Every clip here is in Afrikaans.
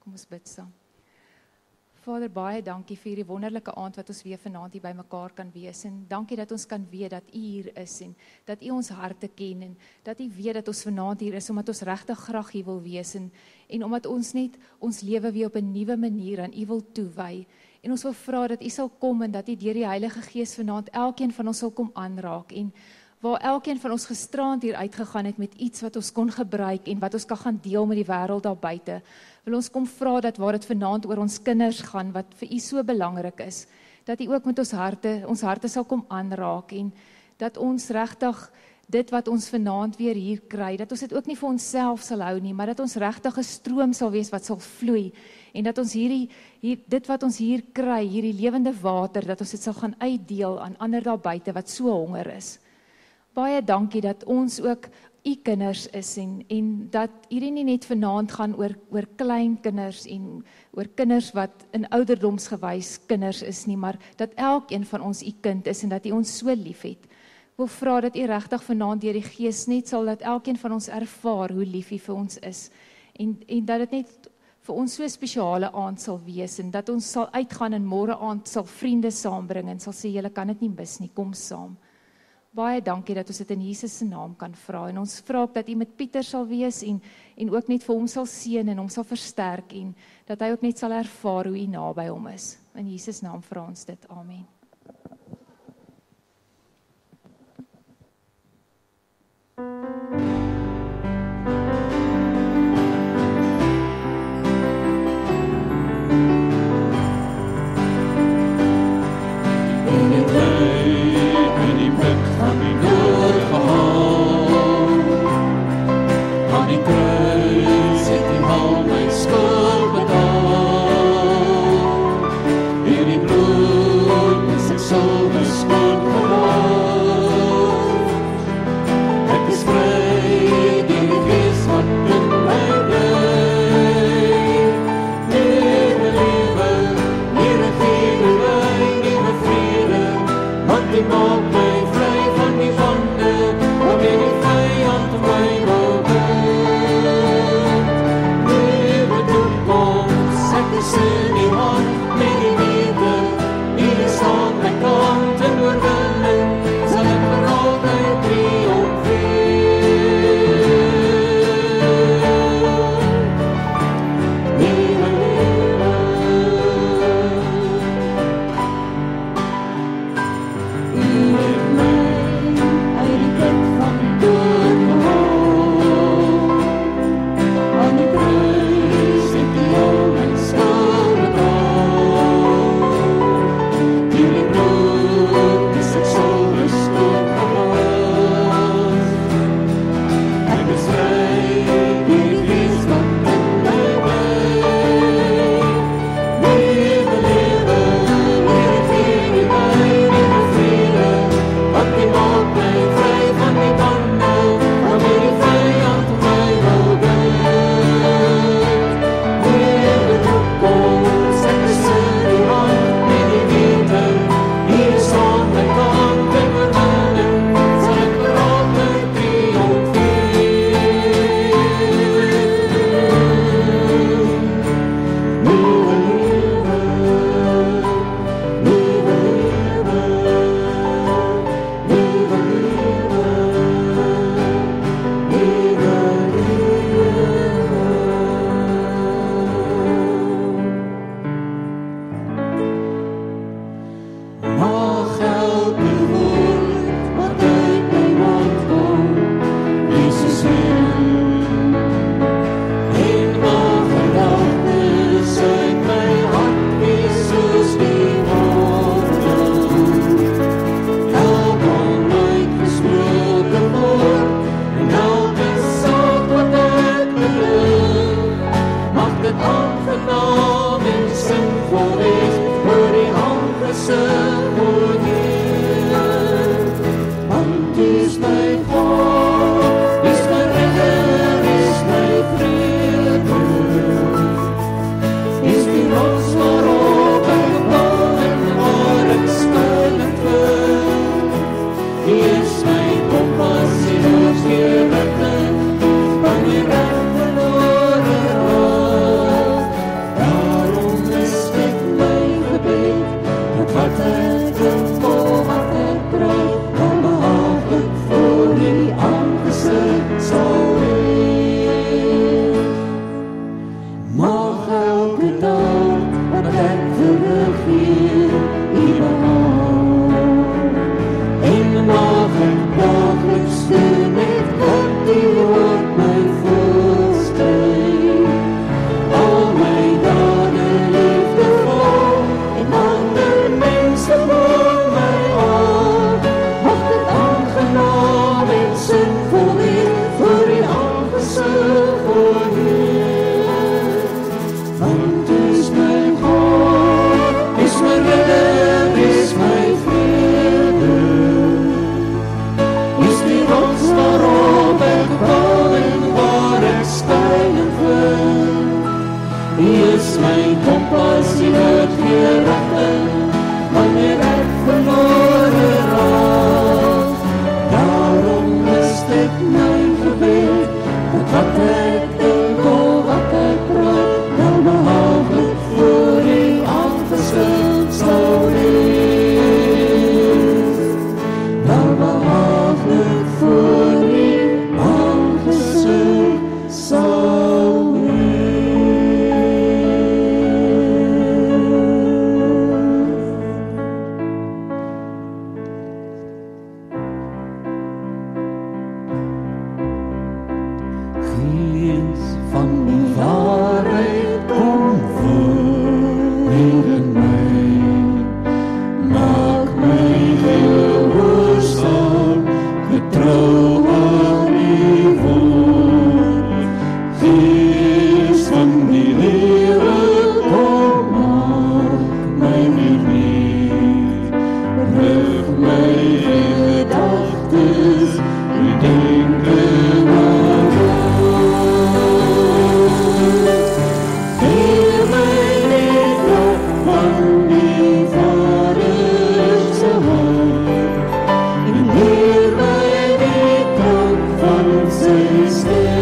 Kom ons bid saam. Vader, baie dankie vir hierdie wonderlike aand wat ons weer vanaand hier by mekaar kan wees. En dankie dat ons kan weet dat U hier is en dat U ons harte ken en dat U weet dat ons vanaand hier is omdat ons regtig graag hier wil wees en omdat ons net ons lewe weer op 'n nuwe manier aan U wil toewy. En ons wil vra dat U sal kom en dat U deur die Heilige Gees vanaand elkeen van ons sal kom aanraak en waar elkeen van ons gisterand hier uitgegaan het met iets wat ons kon gebruik en wat ons kan gaan deel met die wêreld daar buite. Wil ons kom vra dat waar dit vanaand oor ons kinders gaan, wat vir U so belangrik is, dat U ook met ons harte sal kom aanraak en dat ons regtig dit wat ons vanaand weer hier kry, dat ons dit ook nie vir onsself sal hou nie, maar dat ons regtig 'n stroom sal wees wat sal vloei en dat ons dit wat ons hier kry, hierdie lewende water, dat ons dit sal gaan uitdeel aan ander daar buite wat so honger is. Baie dankie dat ons ook U kinders is en dat hierdie nie net vanaand gaan oor klein kinders en oor kinders wat in ouderdomsgewys kinders is nie, maar dat elkeen van ons U kind is en dat U ons so lief het. Ek wil vra dat U regtig vanaand deur die Gees net sal dat elkeen van ons ervaar hoe lief U vir ons is en dat dit net vir ons so 'n spesiale aand sal wees en dat ons sal uitgaan en môre aand sal vriende saambring en sal sê julle kan dit nie mis nie, kom saam. Baie dankie dat ons dit in Jesus se naam kan vra en ons vra ook dat U met Pieter sal wees en ook net vir hom sal seën en hom sal versterk en dat hy ook net sal ervaar hoe U naby hom is. In Jesus naam vra ons dit. Amen. Mag elke dag wat ek teruggeef, U behaag. En mag ek dagelijks doen met wat U woord my voorskryf. Al my dade liefdevol en ander mense voor my aan. Mag dit aangenaam en sinvol wees voor U aangesig, o Heer. Want U is my God, is my redder, is my vrede. U is die rots waarop ek bou en waar ek skuiling vind. U is my kompas, U het weer rigting, wanneer ek verlore raak. Daarom is dit my gebed, dat wat ek dink of wat ek praat, wel behaaglik voor U aangesig sal wees. Wel behaaglik voor U aangesig sal Gees van die waarheid kom woon in my. Maak my gehoorsaam, getrou aan U woord. Gees van die Here kom maak my weer nuut. Rig my gedagtes, U denke maar Geef my die krag van die Vader se hand en leer my die klank van sy stem.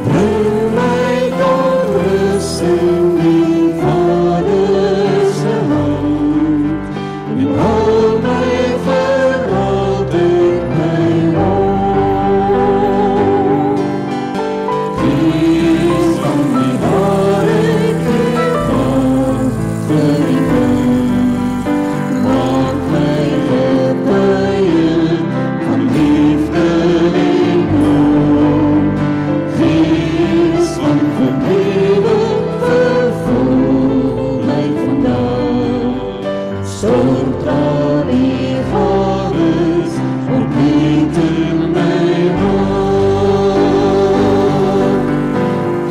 Bring my tot rus in die Vader se hand en hou my vir altyd my rond. Gees van die waarheid geef aan vir U kind. Maak my getuie van liefde en hoop. Gees van vergewing vervul my vandag. Stort al die gawes, ontbied in my hart.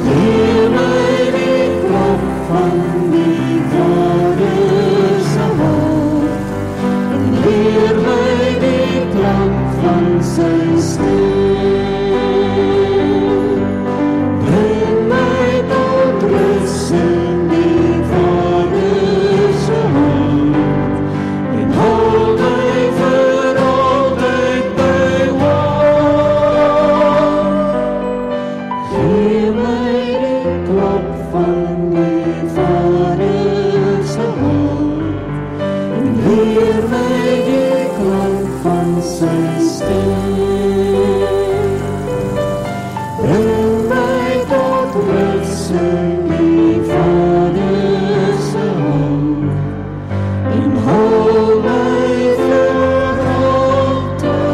Geef my die krag van die Vader se hand en leer my die klank van sy stem. Bring my tot rus in die Vader se hand en hou my vir altyd by woord. Geef my die klop van die Vader se hand en leer my die klank van sy stem. Bring my tot rus in die Vader se hand en hou my vir altyd by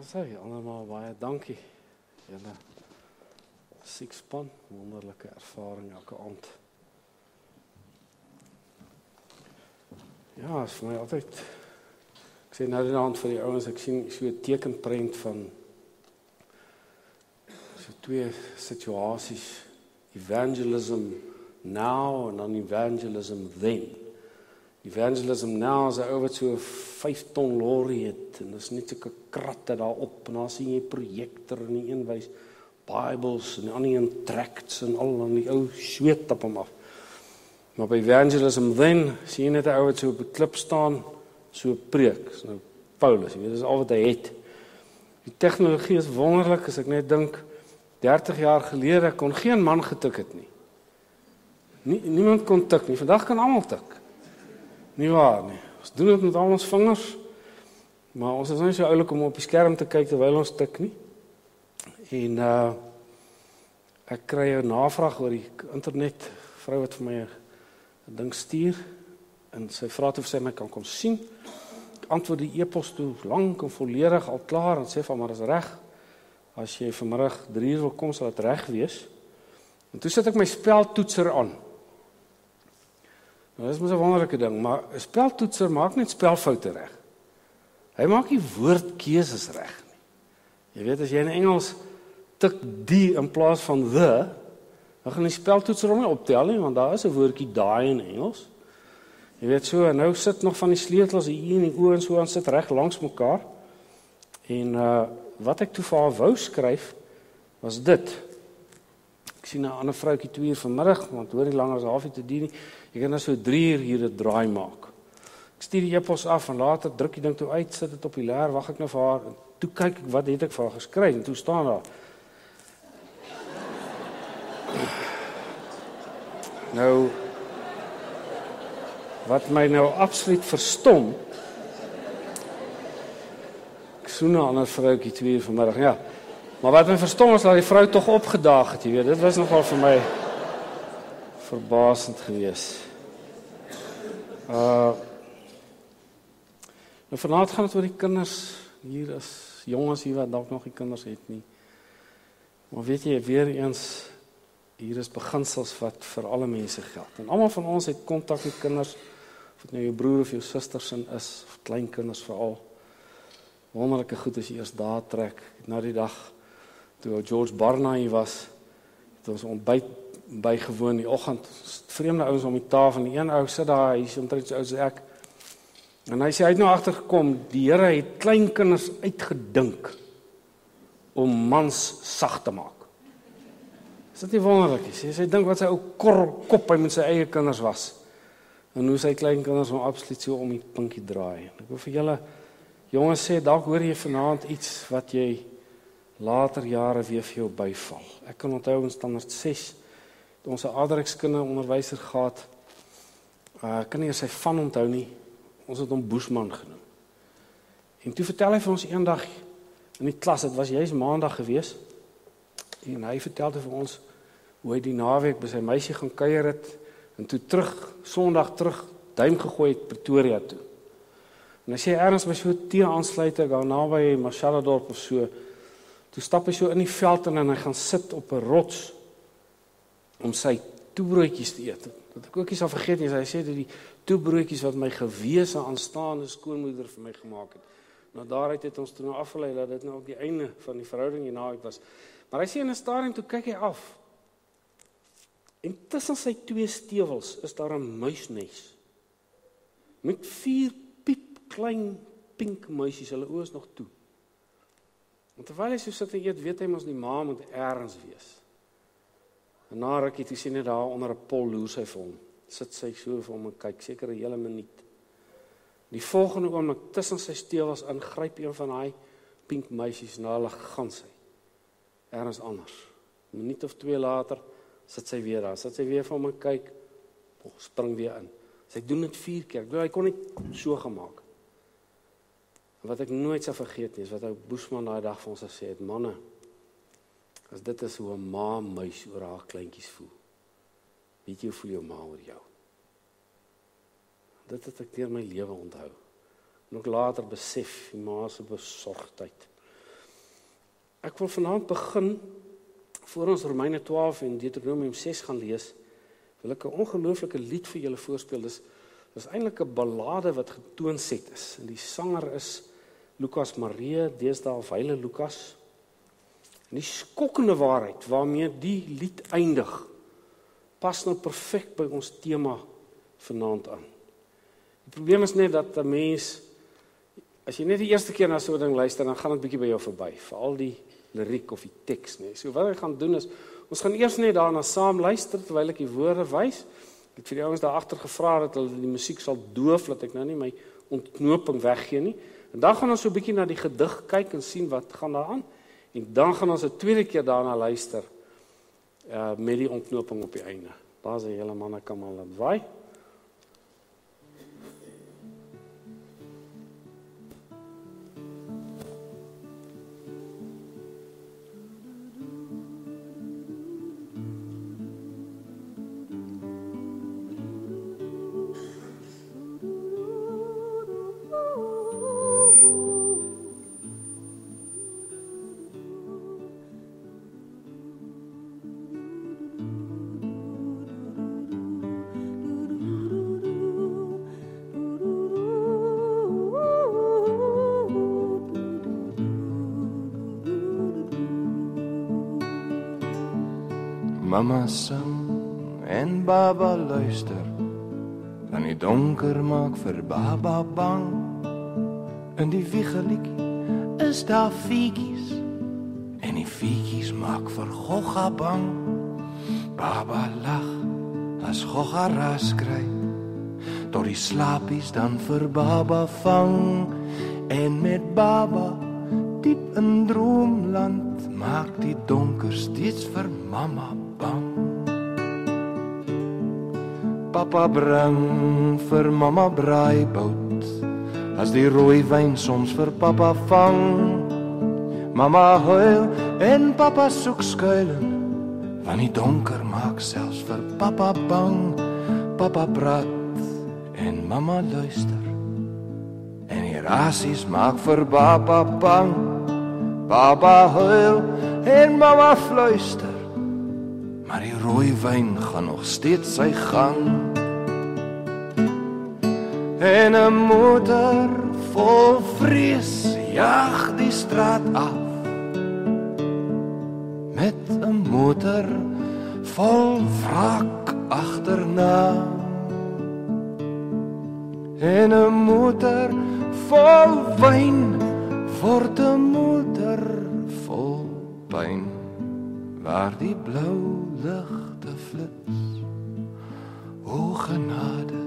Sê, allemaal baie dankie. Julle siekspan, wonderlike ervaring elke aand. Ja, is vir my altyd, ek sê nou die aand vir die ouens, ek sien so 'n tekenprent van so twee situasies, evangelism now en dan evangelism then. Evangelism nou is 'n ou wat so 5 ton lorry het en dis net sulke kratte daarop en dan sien jy projektor en die een wys Bibles en die ander een tracts en al dan die ou sweet op hom af. Maar by evangelism then sien jy net 'n ou wat so op 'n klip staan, so preek. Dis nou Paulus, jy weet, dis al wat hy het. Die tegnologie is wonderlik as ek net dink 30 jaar gelede kon geen man getik het nie. Niemand kon tik nie. Vandag kan almal tik. Nie waar nie. Ons doen dit met al ons vingers, maar ons is nie so oulik om op die skerm te kyk terwyl ons tik nie. En ek kry 'n navraag oor die internet, vrou wat vir my 'n ding stuur en sy vra of sy my kan kom sien. Ek antwoord die e-pos toe lank en volledig al klaar en sê van maar is reg. As jy vanmiddag 3:00 wil kom, sal dit reg wees. En toe sit ek my speltoetser aan. Nou, dis mos 'n wonderlike ding, maar 'n speltoetser maak net spelfoute reg. Hy maak nie woordkeuses reg nie. Jy weet, as jy in Engels tik die in plaas van the, dan gaan die speltoetser hom nie optel nie, want daar is 'n woordjie daai in Engels. Jy weet so, en nou sit nog van die sleutels hier en die oë en so aan sit reg langs mekaar. En wat ek toe vir haar wou skryf, was dit. Ek sien 'n ander vroutjie 2:00 vanmiddag, want hoor nie langer as 'n halfuur te duur nie. Jy kan nou so 3:00 hier 'n draai maak. Ek stuur die e-pos af en later druk die ding toe uit, sit dit op die leer, wag ek nou vir haar. En toe kyk ek wat het ek vir haar geskryf en toe staan daar. Nou wat my nou absoluut verstom. Ek soen 'n ander vroutjie 2:00 vanmiddag, ja. Maar wat my verstom is dat die vrou tog opgedaag het, jy weet. Dit was nogal vir my verbasend geweest. Nou vanaand gaan dit oor die kinders. Hier is jonges hier wat dalk nog nie kinders het nie. Maar weet jy, weer eens, hier is beginsels wat vir alle mense geld. En almal van ons het kontak met kinders, of dit nou jou broer of jou suster sin is, of kleinkinders veral. Wonderlike goed as jy eers daar trek. Na die dag, toe George Barna hier was, het ons ontbyt bygewoon die oggend, vreemde ouens om die tafel, en die een ou sit daar, hy is omtrent so oud as ek, en hy sê, hy het nou agtergekom, die Here het kleinkinders uitgedink, om mans sag te maak. Is dit nie wonderlik? Sy dink wat sy ou kop hy met sy eie kinders was, en hoe sy kleinkinders hom absoluut so om die pinkie draai. Ek wil vir julle, jongens sê, dalk hoor jy vanaand iets, wat jy later jare weer vir jou byval. Ek kan onthou in standaard 6, ons 'n aardrykskunde onderwyser gehad, kan nie sy van onthou nie, ons het hom Boesman genoem. En toe vertel hy vir ons eendag in die klas, dit was juis maandag gewees, en hy vertel vir ons hoe hy die naweek by sy meisie gaan kuier het, en toe Sondag terug, duim gegooi het Pretoria toe. En hy sê ergens by so 'n tee-aansluiting, daar naby Marcelladorp of so, toe stap hy so in die veld en hy gaan sit op 'n rots, om sy toebroodjies te eet. Wat ek ook nie sal vergeet nie, hy sê dat die toebroodjies wat my gewese aanstaande skoonmoeder vir my gemaak het. Nou daaruit het ons toe nou afgelei dat dit nou op die einde van die verhouding hierna uit was. Maar hy sê in 'n stadium toe kyk hy af. En tussen sy 2 stewels is daar 'n muisnes. Met 4 piep klein pink muisies, hulle oë is nog toe. En terwyl hy so sit en eet, weet hy mos die ma moet ergens wees. En na rukkie toe sien hy daar onder 'n pol loer sy vir hom. Sit sy so vir hom en kyk, seker 'n hele minuut. Die volgende oomblik tussen sy stewels ingryp een van daai pink meisies na hulle gaan sy. Ergens anders. 'n Minuut of 2 later sit sy weer daar. Sit sy weer vir hom en kyk, spring weer in. Sy doen dit 4 keer. Ek bedoel, hy kon net so gemaak. En wat ek nooit sal vergeet nie, is wat ou Boesman daai dag vir ons gesê het, manne, as dit is hoe 'n ma muis oor haar kleintjies voel. Weet jy hoe voel jou ma oor jou? Dit het ek deur my lewe onthou. En ook later besef, die ma se besorgdheid. Ek wil vanaand begin, voor ons Romeine 12 en Deuteronomium 6 gaan lees, wil ek 'n ongelooflike lied vir julle voorspeel. Dis eintlik 'n ballade wat getoonset is. En die sanger is Lukas Maree, deesdae of Heilige Lukas. En die skokkende waarheid waarmee die lied eindig, pas nou perfek by ons tema vanaand aan. Die probleem is net dat 'n mens, as jy net die eerste keer na so 'n ding luister, dan gaan dit bietjie by jou verby, veral die liriek of die teks, nee. So wat ek gaan doen is, ons gaan eers net daarna saam luister, terwyl ek die woorde wys. Ek het vir die ouens daar agter gevra dat hulle die musiek sal doof, dat ek nou nie my ontknoping weggee nie. En dan gaan ons so 'n bietjie na die gedig kyk en sien wat gaan daar aan. En dan gaan ons 'n tweede keer daarna luister, met die ontknoping op die einde. Daar is 'n hele manne kan maar laat waai. Mama sing en baba luister, want die donker maak vir baba bang. In die wiegelietjie is daar fietjies, en die fietjies maak vir Gogga bang. Baba lag as Gogga ras kry, tot die slaapies dan vir baba vang. En met baba diep in droomland, maak die donker steeds vir mama bang. Papa bring vir mama braaibout, as die rooi wyn soms vir papa vang. Mama huil en papa soek skuilen, want die donker maak selfs vir papa bang. Papa praat en mama luister, en die rasies maak vir papa bang. Papa huil en mama fluister, maar die rooi wyn gaan nog steeds sy gang. En 'n motor vol vrees jaag die straat af, met 'n motor vol wraak agterna. En 'n motor vol wyn word 'n motor vol pyn, waar die blou ligte flits. O genade.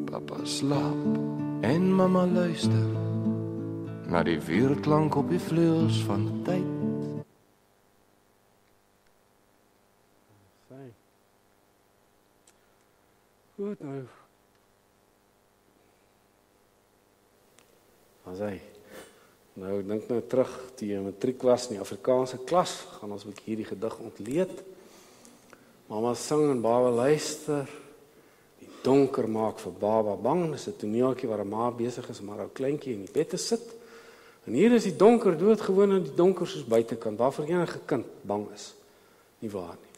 Papa slaap en mama luister na die weerklank op die vleuels van tyd. Goed nou. As hy nou dink nou terug toe jy matriek was in die Afrikaanse klas, gaan ons 'n bietjie hierdie gedig ontleed. Mama sing en baba luister. Die donker maak vir baba bang. Dis 'n toneeltjie waar 'n ma besig is om haar ou kleintjie in die bed te sit. En hier is die donker doodgewoon en die donker soos buitekant, waarvoor enige kind bang is. Nie waar nie.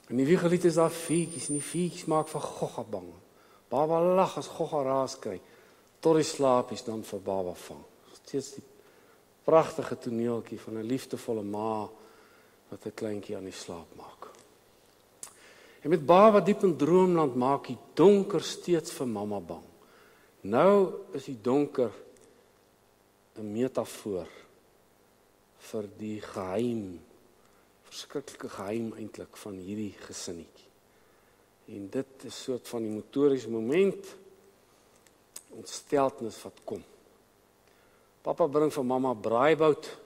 En die wiegelied is daar fietjies, en die fietjies maak vir Gogga bang. Baba lag as Gogga raas kry, tot die slaapies dan vir baba vang. Steeds die pragtige toneeltjie van 'n liefdevolle ma wat 'n kleintjie aan die slaap maak. En met baba diep in droomland maak die donker steeds vir mamma bang. Nou is die donker 'n metafoor vir die geheim, verskriklike geheim eintlik van hierdie gesinnetjie. En dit is 'n soort van die motoriese moment, ontsteltenis wat kom. Papa bring vir mamma braaibout,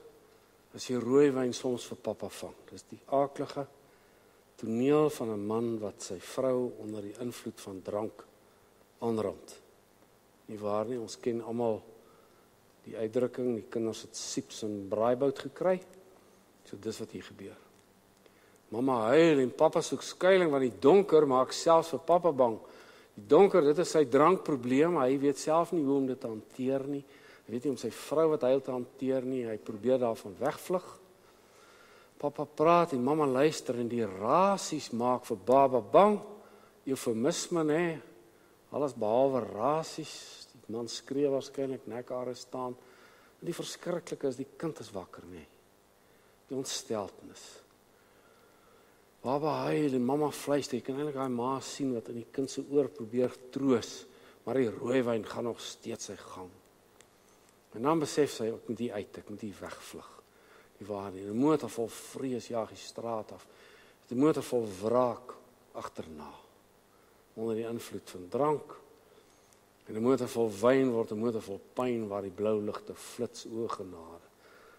as die rooi wyn soms vir papa vang. Dis die aaklige toneel van 'n man wat sy vrou onder die invloed van drank aanrand. Nie waar nie, ons ken almal die uitdrukking, die kinders het sieps en braaibout gekry. So dis wat hier gebeur. Mamma huil en papa soek skuiling, want die donker maak selfs vir papa bang. Die donker, dit is sy drankprobleem, hy weet self nie hoe om dit te hanteer nie. Hy weet nie om sy vrou wat huil te hanteer nie, hy probeer daarvan wegvlug. Papa praat en mamma luister en die rasies maak vir baba bang. Eufemisme, né? Alles behalwe rasies. Die man skree waarskynlik, nekhare staan. En die verskriklike is, die kind is wakker, né? Die ontsteltenis. Baba huil en mamma fluister. Jy kan eintlik daai ma sien wat in die kind se oor probeer troos, maar die rooiwyn gaan nog steeds sy gang. En dan besef sy, ek moet hier uit, ek moet hier wegvlug. Die waarheid, 'n motor vol vrees jaag die straat af. 'n motor vol wraak agterna, onder die invloed van drank. En 'n motor vol wyn word 'n motor vol pyn waar die blou ligte flits oë genade.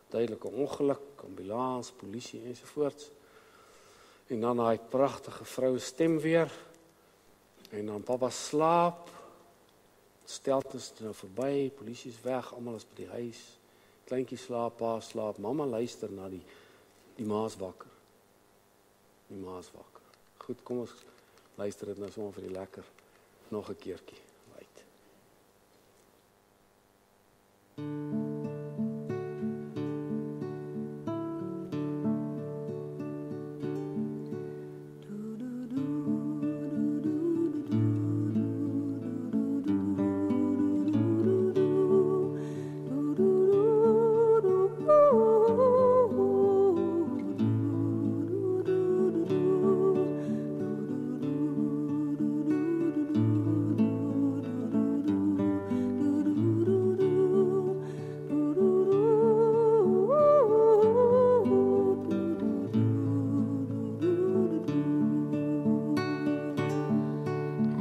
Duidelike ongeluk, ambulans, polisie ensovoorts. En dan daai pragtige vrou stem weer. En dan papa slaap. Steltes is nou verby, polisie is weg, almal is by die huis. Kleintjie slaap, pa slaap, mamma luister na die ma's wakker. Die ma's wakker. Goed, kom ons luister dit nou sommer vir die lekker nog 'n keertjie. Right.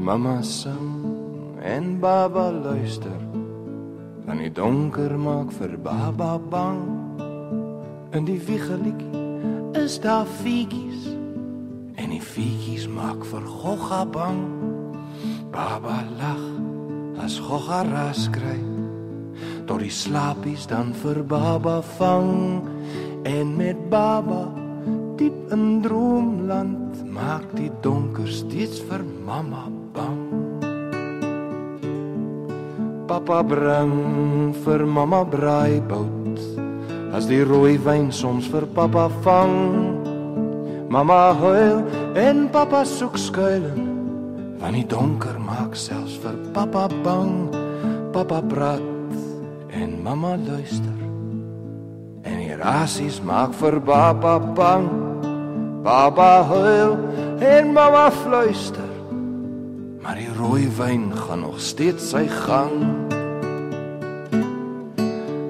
Mama sing en baba luister, want die donker maak vir baba bang. In die wiegelikie is daar fietjies, en die fietjies maak vir Gogga bang. Baba lag as Gogga ras kry, tot die slaapies dan vir baba vang. En met baba diep in droomland, maak die donker steeds vir mama bang. Papa bring vir mama braaibout, as die rooi wyn soms vir papa vang. Mama huil en papa soek skuilen, want die donker maak selfs vir papa bang. Papa praat en mama luister, en die rasies maak vir papa bang. Papa huil en mama fluister, maar die rooi wyn gaan nog steeds sy gang.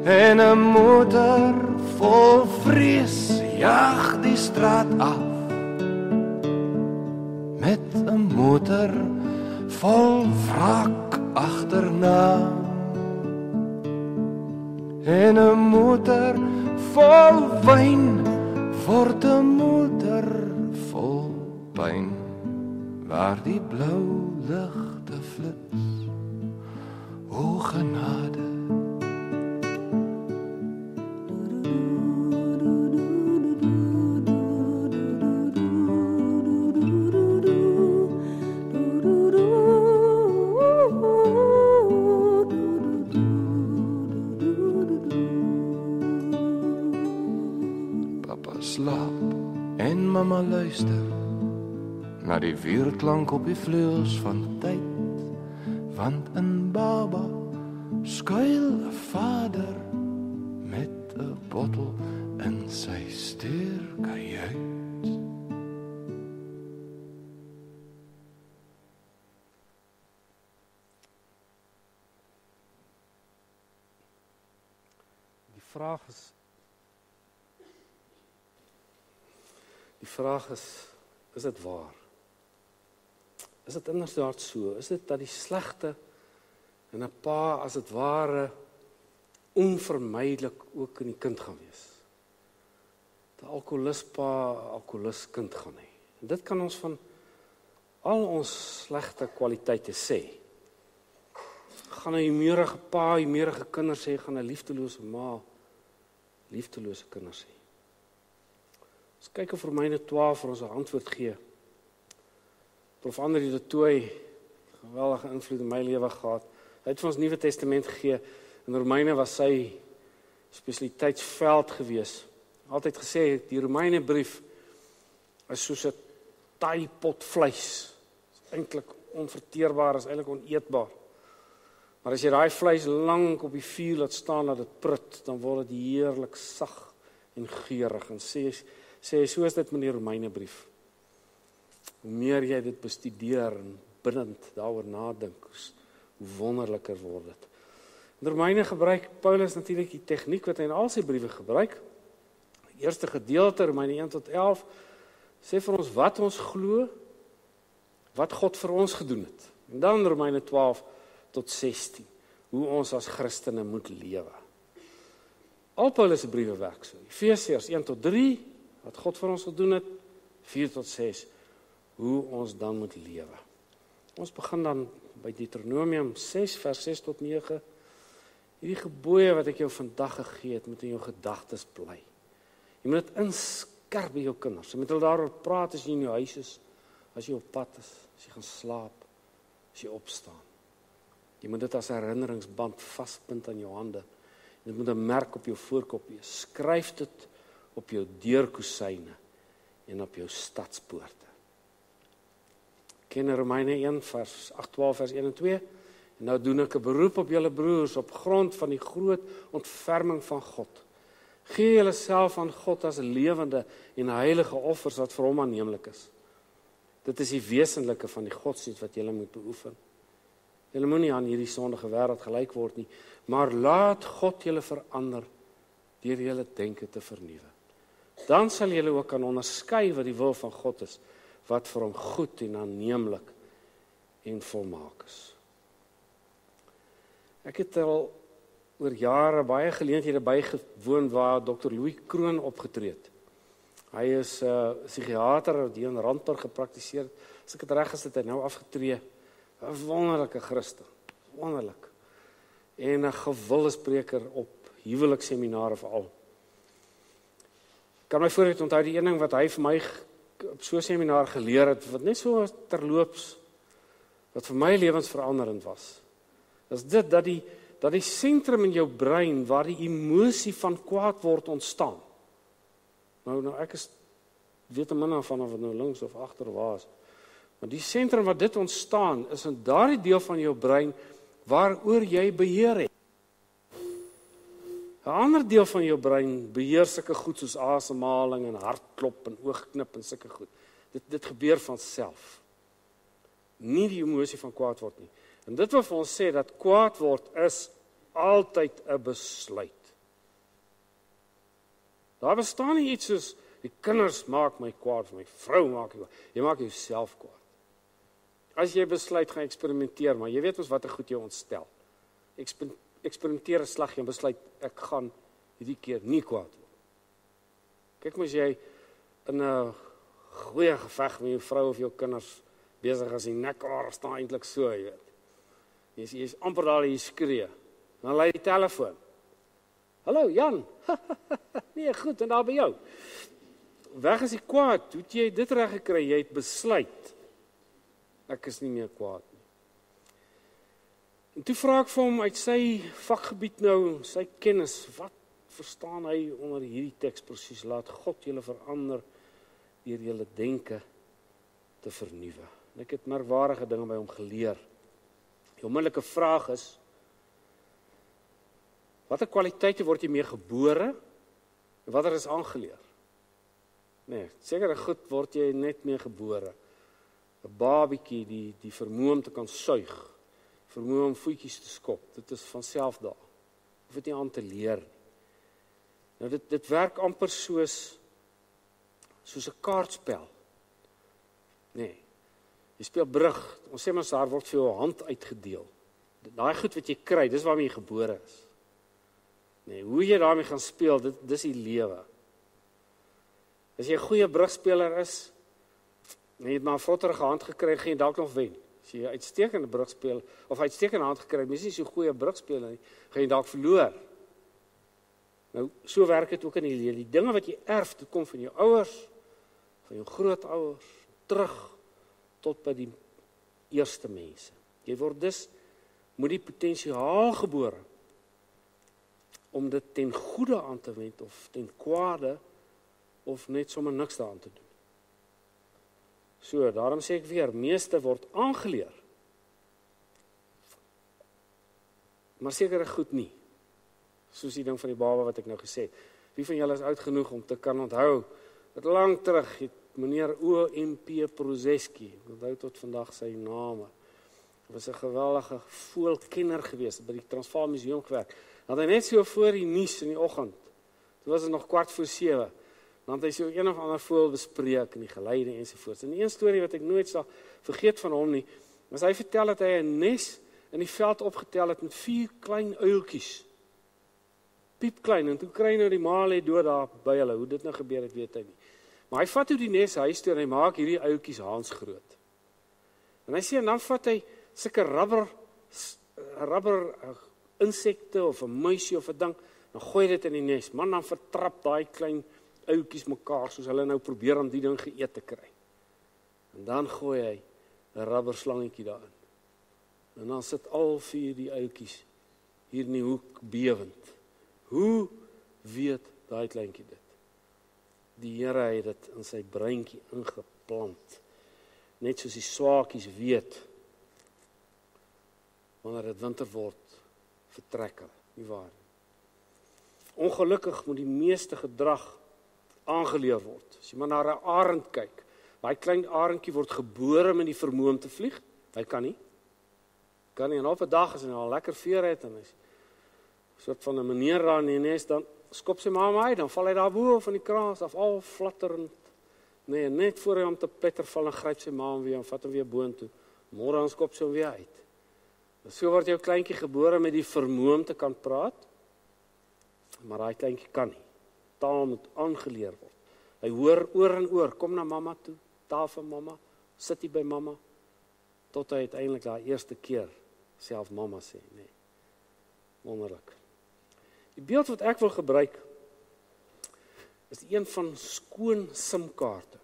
En 'n motor vol vrees jaag die straat af, met 'n motor vol wraak agterna. En 'n motor vol wyn word 'n motor vol pyn, waar die blou ligte flits. O genade. Papa slaap en mama luister na die weerklank op die vleuels van tyd, want in baba skuil 'n vader met 'n bottel in sy stuurkajuit. Die vraag is dit waar? Is dit inderdaad so? Is dit dat die slegte in 'n pa as dit ware onvermydelik ook in die kind gaan wees? 'n alkoholist pa, alkoholist kind gaan hê. En dit kan ons van al ons slegte kwaliteite sê. Gaan 'n humeurige pa, humeurige kinders hê, gaan 'n liefdelose ma, liefdelose kinders hê. Ons kyk of Romeine 12 vir ons 'n antwoord gee. Prof. Andri de Tooy, geweldige invloed in my lewe gehad. Hy het vir ons Nuwe Testament gegee. In Romeine was sy spesialiteitsveld gewees. altyd gesê, die Romeinebrief is soos 'n taai pot vleis. Is eintlik onverteerbaar, is eintlik oneetbaar. Maar as jy daai vleis lank op die vuur laat staan, laat dit prut, dan word dit heerlik sag en geurig. En sê so is dit met die Romeinebrief. Hoe meer jy dit bestudeer en bindend daaroor nadink, hoe wonderliker word dit. In Romeine gebruik Paulus natuurlik die tegniek wat hy in al sy briewe gebruik. Die eerste gedeelte, Romeine 1 tot 11, sê vir ons wat ons glo, wat God vir ons gedoen het. En dan Romeine 12 tot 16, hoe ons as Christene moet lewe. Al Paulus se briewe werk so. Efesiërs 1 tot 3, wat God vir ons gedoen het, 4 tot 6, hoe ons dan moet lewe. Ons begin dan by Deuteronomium 6 vers 6 tot 9. Hierdie gebooie wat ek jou vandag gegee het, moet in jou gedagtes bly. Jy moet dit inskerp by jou kinders. Jy moet hulle daaroor praat as jy in jou huis is, as jy op pad is, as jy gaan slaap, as jy opstaan. Jy moet dit as herinneringsband vasbind aan jou hande. Dit moet 'n merk op jou voorkop wees. Skryf dit op jou deurkusyne en op jou stadspoorte. Ken Romeine 1 vers 8:12 vers 1 en 2. En nou doen ek 'n beroep op julle broers op grond van die groot ontferming van God. Gee julle self aan God as 'n lewende en heilige offers wat vir hom aanneemlik is. Dit is die wesenlike van die godsdienst wat julle moet beoefen. Julle moenie aan hierdie sondige wêreld gelyk word nie, maar laat God julle verander deur julle denke te vernuwe. Dan sal julle ook kan onderskei wat die wil van God is, wat vir hom goed en aanneemlik en volmaak is. Ek het al oor jare baie geleenthede bygewoon waar Dr. Louis Kroon opgetree het. Hy is 'n psigiater wat hier in Randburg gepraktiseer het. As ek dit reg is, het hy nou afgetree. 'n Wonderlike Christen, wonderlik. En 'n gewilde spreker op huwelikseminare veral. Kan my vooruit onthou die een ding wat hy vir my op so 'n seminar geleer het, wat net so terloops, wat vir my lewensveranderend was. Is dit dat die sentrum in jou brein waar die emosie van kwaad word ontstaan. Nou ek weet te min van of dit nou links of agter was. Maar die sentrum waar dit ontstaan is in daardie deel van jou brein waaroor jy beheer het. 'n Ander deel van jou brein beheer sulke goed soos asemhaling en hartklop en oogknip en sulke goed. Dit gebeur van self. Nie die emosie van kwaad word nie. En dit wil vir ons sê dat kwaad word is altyd 'n besluit. Daar bestaan nie iets soos die kinders maak my kwaad, my vrou maak my kwaad. Jy maak jouself kwaad. As jy besluit gaan eksperimenteer, maar jy weet ons wat 'n goed jou ontstel. Eksperimenteer 'n slag en besluit ek gaan hierdie keer nie kwaad word. Kyk mos jy in 'n goeie geveg met jou vrou of jou kinders besig as die nekhaar staan eintlik so, jy weet. Jy is amper daar jy skree. Dan lei die telefoon. Hallo Jan. Nee, goed, en daar by jou. Weg is die kwaad. Hoe het jy dit reg gekry? Jy het besluit. Ek is nie meer kwaad nie. En toe vra ek vir hom uit sy vakgebied nou, sy kennis, wat verstaan hy onder hierdie teks presies? Laat God julle verander deur julle denke te vernuwe. En ek het merkwaardige dinge by hom geleer. Die onmiddellike vraag is, watter kwaliteite word jy mee gebore en watter is aangeleer? Nee, sekere goed word jy net mee gebore. 'n Babietjie die vermoë om te kan suig, vermoë om voetjies te skop, dit is van self daar. Hoef dit nie aan te leer nie. Nou dit werk amper soos 'n kaartspel. Nee. Jy speel brug. Ons sê mens daar word vir jou 'n hand uitgedeel. Daai goed wat jy kry, dis waarmee jy gebore is. Nee, hoe jy daarmee gaan speel, dis die lewe. As jy 'n goeie brugspeler is, en jy het maar 'n vrotterige hand gekry, gaan jy dalk nog wen. As jy 'n uitstekende brugspeler of uitstekende hand gekry, mens nie so 'n goeie brugspeler nie, gaan jy dalk verloor. Nou, so werk dit ook in die lewe. Die dinge wat jy erf, dit kom van jou ouers, van jou grootouers, terug tot by die eerste mense. Jy word dus met die potensiaal gebore om dit ten goeie aan te wend of ten kwade of net sommer niks daaraan te doen. So, daarom sê ek weer, meeste word aangeleer. Maar sekere goed nie. Soos die ding van die baba wat ek nou gesê het. Wie van julle is oud genoeg om te kan onthou, dat lang terug het meneer O.M.P. Prozeski, onthou tot vandag sy name, was 'n geweldige voëlkenner geweest, by die Transvaal Museum gewerk. Dan het hy net so voor die nuus in die oggend, toe was dit nog 6:15, dan het hy so een of ander voël bespreek in die geleide ensovoorts. En een storie wat ek nooit sal vergeet van hom nie, was hy vertel dat hy 'n nes in die veld opgetel het met 4 klein uiltjies. Piepklein, en toe kry hy nou die ma lê dood daar by hulle. Hoe dit nou gebeur het, weet hy nie. Maar hy vat toe die nes huis toe en hy maak hierdie uiltjies hansgroot. En hy sê, en dan vat hy sulke rubber insekte of 'n muisie of 'n ding, dan gooi dit in die nes. Man, dan vertrap daai klein uiltjies mekaar, soos hulle nou probeer om die ding geëet te kry. En dan gooi hy 'n rubber slangetjie daarin. En dan sit al 4 die uiltjies hier in die hoek bewend. Hoe weet daai kleintjie dit? Die Here het dit in sy breintjie ingeplant. Net soos die swaakies weet, wanneer dit winter word, vertrek hulle, nie waar nie. Ongelukkig moet die meeste gedrag aangeleer word. As jy maar na 'n arend kyk, daai klein arendjie word gebore met die vermoë om te vlieg, hy kan nie, en op 'n dag as hy al lekker vere het, en hy's soort van 'n meneer daar in die nes, dan skop sy ma hom uit, dan val hy daar bo van die kraas af, al flatterend. Nee, net voor hy om te pletter val, en gryp sy ma hom weer, en vat hom weer boontoe. Môre dan skop sy hom weer uit. So word jou kleintjie gebore met die vermoë om te kan praat, maar daai kleintjie kan nie. Taal moet aangeleer word. Hy hoor oor en oor, kom na mamma toe, taal vir mamma, sit hier by mamma, tot hy uiteindelik daai eerste keer self mamma sê, nee. Wonderlik. Die beeld wat ek wil gebruik, is die een van skoon simkaarte.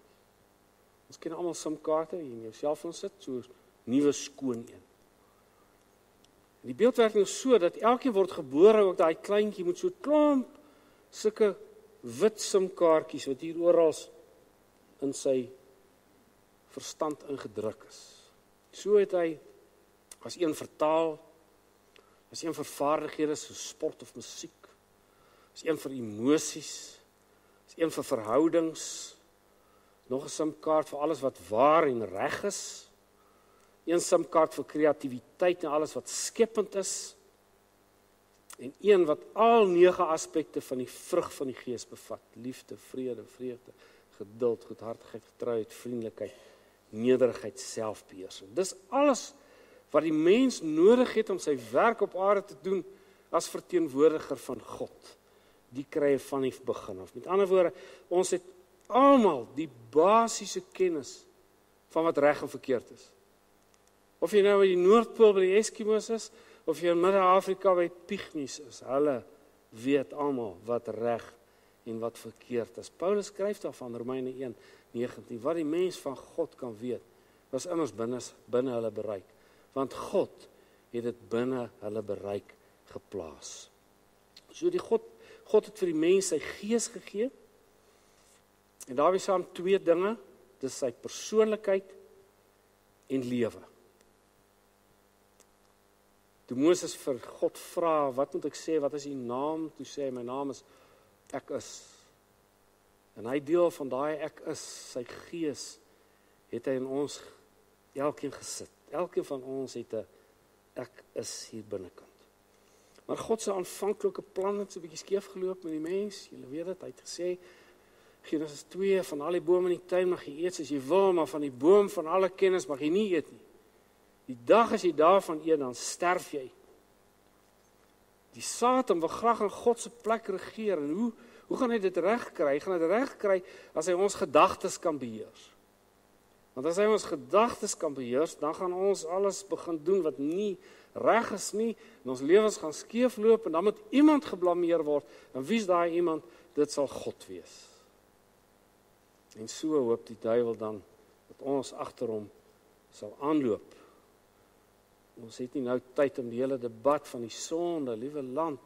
Ons ken almal simkaarte, hier in jou selfoon sit, so nuwe skoon een. Die beeld werk nou so, dat elkeen word gebore, ook daai kleintjie moet so klomp, sulke wit simkaartjies, wat hier oral in sy verstand ingedruk is. So het hy, as een vertaal, as een vir vaardighede, so sport of musiek, as een vir emosies, as een vir verhoudings, nog 'n simkaart vir alles wat waar en reg is, een simkaart vir kreatiwiteit en alles wat skepend is, en een wat al 9 aspekte van die vrug van die Gees bevat, liefde, vrede, vreugde, geduld, goedhartigheid, getrouheid, vriendelikheid, nederigheid, selfbeheersing. Dis alles wat die mens nodig het om sy werk op aarde te doen as verteenwoordiger van God. Die kry hy van die begin af. Met ander woorde, ons het almal die basiese kennis van wat reg en verkeerd is. Of jy nou by die Noordpool by die Eskimos is, of jy in Midde-Afrika by Pygmies is, hulle weet almal wat reg en wat verkeerd is. Paulus skryf daarvan, Romeine 1:19, wat die mens van God kan weet, was immers binne hulle bereik. Want God het dit binne hulle bereik geplaas. So God het vir die mens sy Gees gegee, en daarby saam 2 dinge, dis sy persoonlikheid en lewe. Toe Moses vir God vra, wat moet ek sê, wat is die naam? Toe sê hy, my naam is Ek Is. En hy deel van daai Ek Is, sy Gees, het hy in ons elkeen gesit. Elkeen van ons het 'n Ek Is hier binnekant. Maar God se aanvanklike plan het so 'n bietjie skeef geloop met die mens. Julle weet dit, hy het gesê, Genesis 2, van al die bome in die tuin mag jy eet soos jy wil, maar van die boom van alle kennis mag jy nie eet nie. Die dag as jy daarvan eet, dan sterf jy. Die Satan wil graag in God se plek regeer, en hoe gaan hy dit reg kry? Hy gaan dit reg kry as hy ons gedagtes kan beheers. Want as hy ons gedagtes kan beheers, dan gaan ons alles begin doen wat nie reg is nie, en ons lewens gaan skeefloop, en dan moet iemand geblameer word, en wie is daai iemand? Dit sal God wees. En so hoop die duiwel dan, dat ons agter hom sal aanloop. Ons het nie nou tyd om die hele debat van die sonde, liewe land.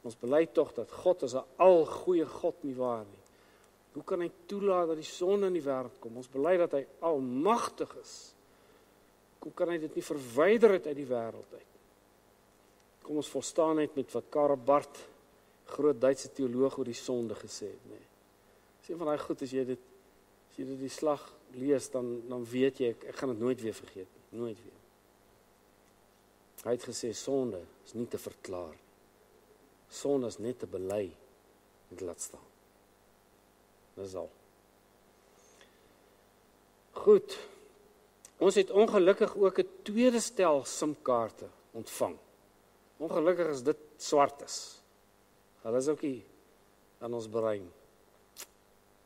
Ons bely tog dat God is 'n algoeie God, nie waar nie. Hoe kan hy toelaat dat die sonde in die wêreld kom? Ons bely dat hy almagtig is. Hoe kan hy dit nie verwyder uit die wêreld uit? Kom ons volstaan net met wat Karl Barth, groot Duitse teoloog, oor die sonde gesê het, nee. Dis een van daai goed, as jy dit die slag lees, dan weet jy, ek gaan dit nooit weer vergeet nie, nooit weer. Hy het gesê, sonde is nie te verklaar. Sonde is net te bely en te laat staan. Dis al. Goed, ons het ongelukkig ook 'n tweede stel simkaarte ontvang. Ongelukkig is dit swart is. Hulle is ook nie aan ons brein.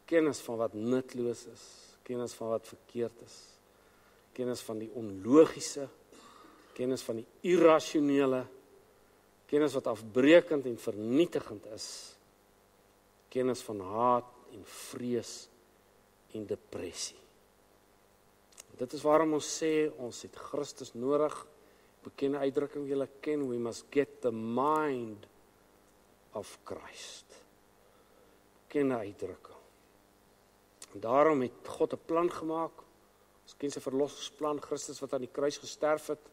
Kennis van wat nutloos is, kennis van wat verkeerd is, kennis van die onlogiese, kennis van die irrasionele, kennis wat afbreekend en vernietigend is, kennis van haat en vrees en depressie. Dit is waarom ons sê, ons het Christus nodig. Bekende uitdrukking wat julle ken, we must get the mind of Christ. Bekende uitdrukking. En daarom het God 'n plan gemaak. Ons ken sy verlossingsplan, Christus wat aan die kruis gesterf het,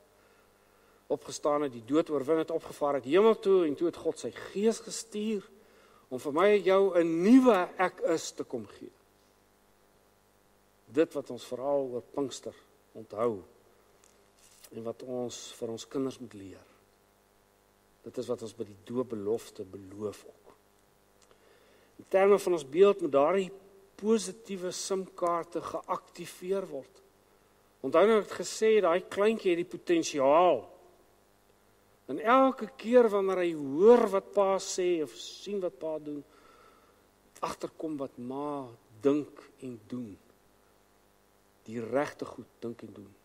opgestaan het, die dood oorwin het, opgevaar het hemel toe, en toe het God sy gees gestuur, om vir my en jou 'n nuwe ek is te kom gee. Dit wat ons veral oor Pinkster onthou, en wat ons vir ons kinders moet leer. Dit is wat ons by die doopbelofte beloof ook. In terme van ons beeld moet daardie positiewe simkaarte geaktiveer word. Onthou nou het gesê, daai kleintjie het die potensiaal. En elke keer wanneer hy hoor wat pa sê, of sien wat pa doen, agterkom wat ma dink en doen, die regte goed dink en doen,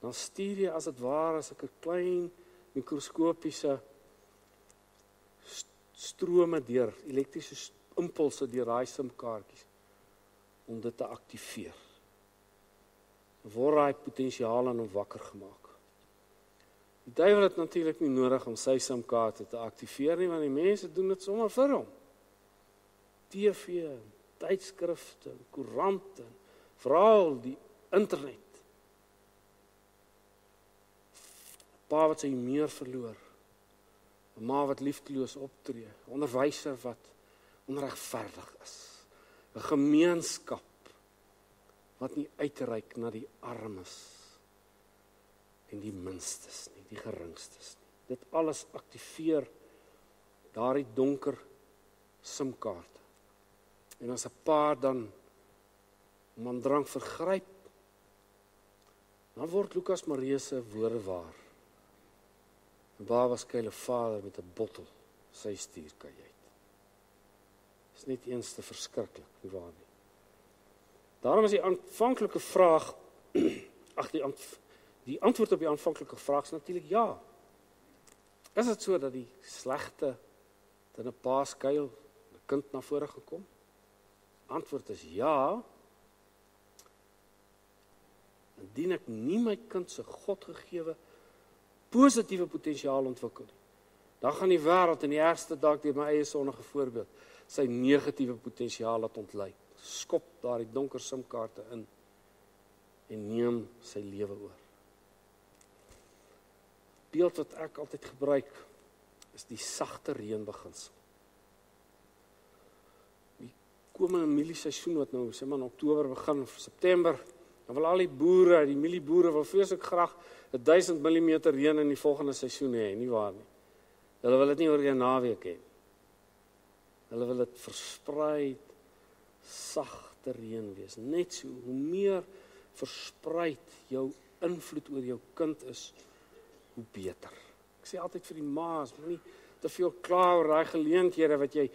dan stuur jy as dit ware as 'n klein mikroskopiese strome deur, elektriese impulse deur daai simkaartjies, om dit te aktiveer. Word daai potensiaal aan hom wakker gemaak. Die duiwel het natuurlik nie nodig om sy simkaarte te aktiveer nie, want die mense doen dit sommer vir hom. TV, tydskrifte, koerante, veral die internet. Pa wat sy meer verloor, 'n ma wat liefdeloos optree, 'n onderwyser wat onregverdig is, 'n gemeenskap wat nie uitreik na die armes en die minstes nie, die geringstes nie. Dit alles aktiveer daardie donker simkaarte. En as 'n pa dan om aan drank vergryp, dan word Lukas Marie se woorde waar. 'n Baba skuil 'n vader met 'n bottel sy stuurkajuit. Is net eens te verskriklik, nie waar nie. Daarom is die aanvanklike vraag, die antwoord op die aanvanklike vraag is natuurlik ja. Is dit so dat die slegte in 'n pa skuil, 'n kind na vore gekom? Antwoord is ja. Indien ek nie my kind se God gegewe positiewe potensiaal ontwikkel nie, dan gaan die wêreld in die ergste dalk deur my eie sonnige voorbeeld sy negatiewe potensiaal laat ontluik. Skop daardie donker simkaarte in en neem sy lewe oor. Beeld wat ek altyd gebruik is die sagte reënbeginsel. Die komende mielieseisoen wat nou sê maar in Oktober begin of September, dan wil al die boere, die mielieboere wil vreeslik graag 1000 mm reën in die volgende seisoen hê, nie waar nie. Hulle wil dit nie oor 'n naweek hê. Hulle wil dit versprei, sagte reën wees. Net so, hoe meer versprei jou invloed oor jou kind is, hoe beter. Ek sê altyd vir die ma's, moenie te veel kla oor daai geleenthede wat jy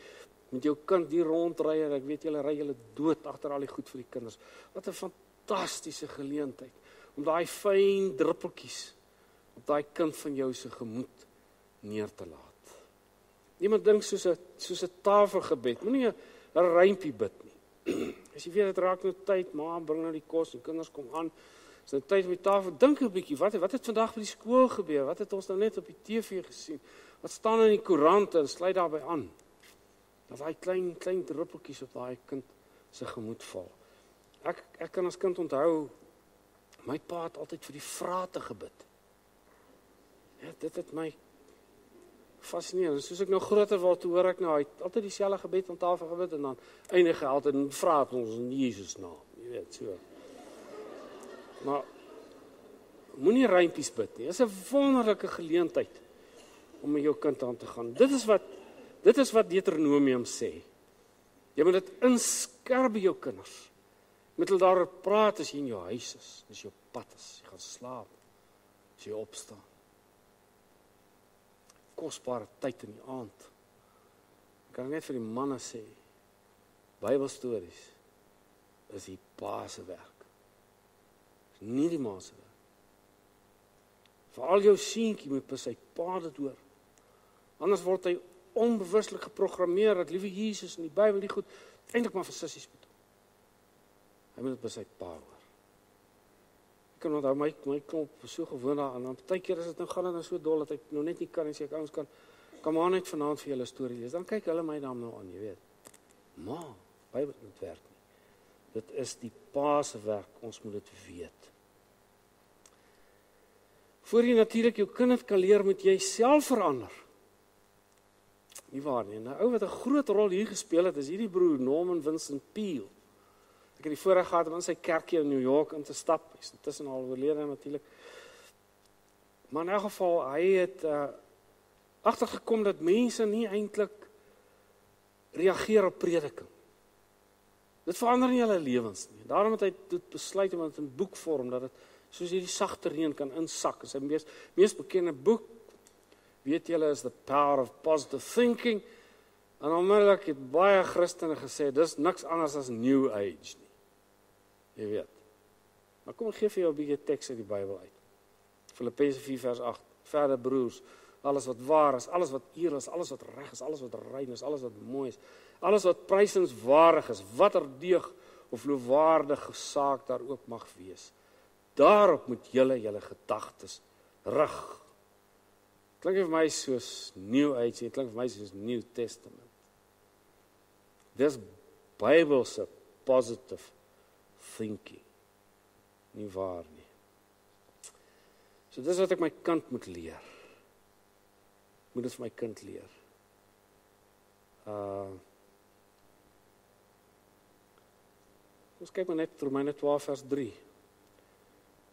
met jou kind hier rondry en ek weet julle ry julle dood agter al die goed vir die kinders. Wat 'n fantastiese geleentheid om daai fyn druppeltjies op daai kind van jou se gemoed neer te laat. Niemand dink soos 'n tafelgebed. Moenie 'n rympie bid nie. As jy weet dit raak nou tyd, ma bring nou die kos en kinders kom aan. Is nou tyd op die tafel. Dink 'n bietjie, wat het vandag by die skool gebeur? Wat het ons nou net op die TV gesien? Wat staan in die koerante en sluit daarbey aan? Dat daai klein druppeltjies op daai kind se gemoed val. Ek kan as kind onthou, my pa het altyd vir die vrate gebid. Ja, dit het my fascineer. Soos ek nou groter word, toe hoor ek nou, hy het altyd dieselfde gebed aan tafel gebid, en dan eindig hy altyd en vra ons in Jesus naam, jy weet, so. Maar, moenie ruimpies bid nie, dit is 'n wonderlike geleentheid, om met jou kind aan te gaan. Dit is wat Deuteronomium sê. Jy moet dit inskerp by jou kinders. Jy moet hulle daaroor praat as jy in jou huis is, as jy op pad is, jy gaan slaap, as jy opstaan. Kosbare tyd in die aand. Ek kan net vir die manne sê, Bybelstories is die pa se werk. Is nie die ma se werk. Veral jou seentjie moet by sy pa dit hoor. Anders word hy onbewuslik geprogrammeer dat liewe Jesus in die Bybel nie goed, eintlik maar vir sissies bedoel. Hy moet dit by sy pa hoor. Ek kan onthou my klomp so gewoon daaraan, en partykeer is dit nou gaan dit nou so dol dat ek nou net nie kan en sê ek ouens kan maar net vanaand vir julle storie lees. Dan kyk hulle my dan nou aan, jy weet. Maar Bybel moet werk nie. Dit is die pa se werk, ons moet dit weet. Voor jy natuurlik jou kind kan leer, moet jy self verander. Nie waar nie. Nou ou wat 'n groot rol hier gespeel het, is hierdie broer Norman Vincent Peale. Ek het die voorreg gehad om in sy kerkie in New York in te stap. Hy is intussen al oorlede natuurlik. Maar in elk geval, hy het agtergekom dat mense nie eintlik reageer op prediking. Dit verander nie hulle lewens nie. Daarom het hy besluit om dit in boekvorm, dat dit soos hierdie sagte reën kan insak. Sy mees bekende boek, weet julle, is The Power of Positive Thinking. En onmiddellik het baie Christene gesê, dis niks anders as New Age nie. Jy weet. Maar kom ek gee vir jou 'n bietjie teks uit die Bybel uit. Filippense 4 vers 8. Verder broers, alles wat waar is, alles wat eer is, alles wat reg is, alles wat rein is, alles wat mooi is, alles wat prysenswaardig is, watter deeg of lofwaardige saak daar ook mag wees. Daarop moet julle gedagtes rig. Klink vir my soos New Age, het klink vir my soos New Testament. Dis Bybelse positive thinking. Nie waar nie. So dis wat ek my kind moet leer. Moet dit vir my kind leer. Ons kyk maar net Romeine 12 vers 3.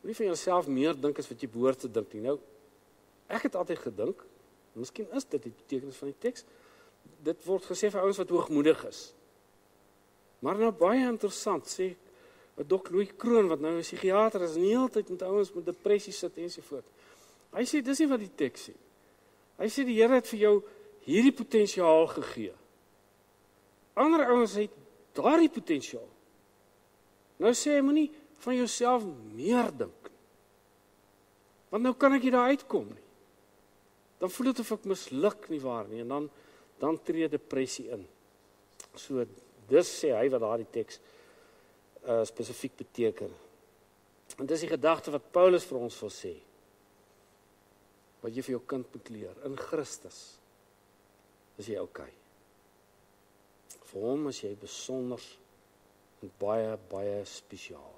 Moenie van jouself meer dink as wat jy behoort te dink nie. Nou, ek het altyd gedink, miskien is dit die betekenis van die teks, dit word gesê vir ouens wat hoogmoedig is. Maar nou baie interessant, sê Dr. Louis Kroon, wat nou 'n psigiater is, en die hele tyd met ouens met depressie sit ensovoort. Hy sê, dis nie wat die teks sê. Hy sê, die Here het vir jou hierdie potensiaal gegee. Ander ouens het daardie potensiaal. Nou sê hy, moenie van jouself meer dink. Want nou kan ek nie daar uitkom nie. Dan voel dit of ek misluk nie waar nie, en dan tree depressie in. So, dis sê hy wat daardie teks spesifiek beteken. En dis die gedagte wat Paulus vir ons wil sê. Wat jy vir jou kind moet leer. In Christus is jy okay. Vir hom is jy besonder en baie, baie spesiaal.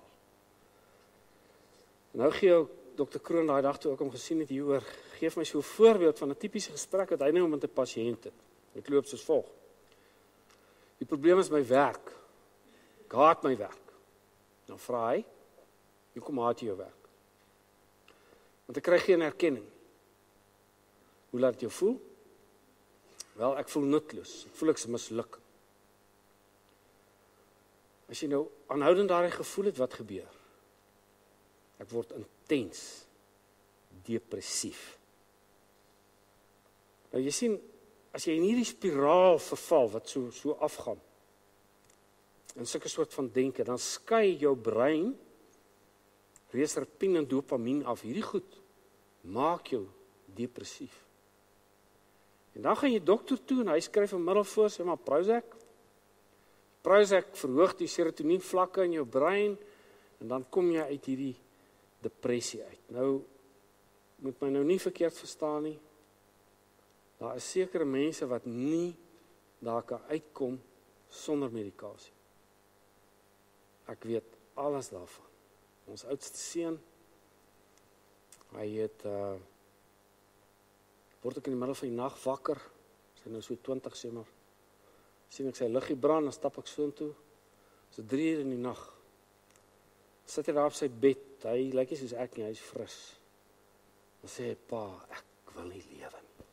Nou gee jou Dr. Kroon daai dag toe ook om gesien het hieroor, geef my so 'n voorbeeld van 'n tipiese gesprek wat hy nou met 'n pasiënt het. Dit loop soos volg. Die probleem is my werk. Ek haat my werk. Nou vra hy, hoekom haat jy jou werk? Want ek kry geen erkenning. Hoe laat dit jou voel? Wel, ek voel nutteloos. Ek voel ek is misluk. As jy nou aanhoudend daardie gevoel het, wat gebeur? Ek word intens depressief. Nou jy sien, as jy in hierdie spiraal verval wat so afgaan, in sulke soort van denke, dan skei jou brein reseptien en dopamien af. Hierdie goed maak jou depressief. En dan gaan jy dokter toe en hy skryf 'n middel voor, sê maar Prozac. Prozac verhoog die serotonien vlakke in jou brein en dan kom jy uit hierdie depressie uit. Nou moet my nou nie verkeerd verstaan nie. Daar is sekere mense wat nie daar kan uitkom sonder medikasie. Ek weet alles daarvan. Ons oudste seun, hy het word ek in die middel van die nag wakker, sy nou so 20 sê maar, sien ek sy liggie brand, dan stap ek soontoe, so 3 uur in die nag, sit hy daar op sy bed, hy lyk nie soos ek nie, hy is fris, dan sê hy, pa, ek wil nie lewe nie,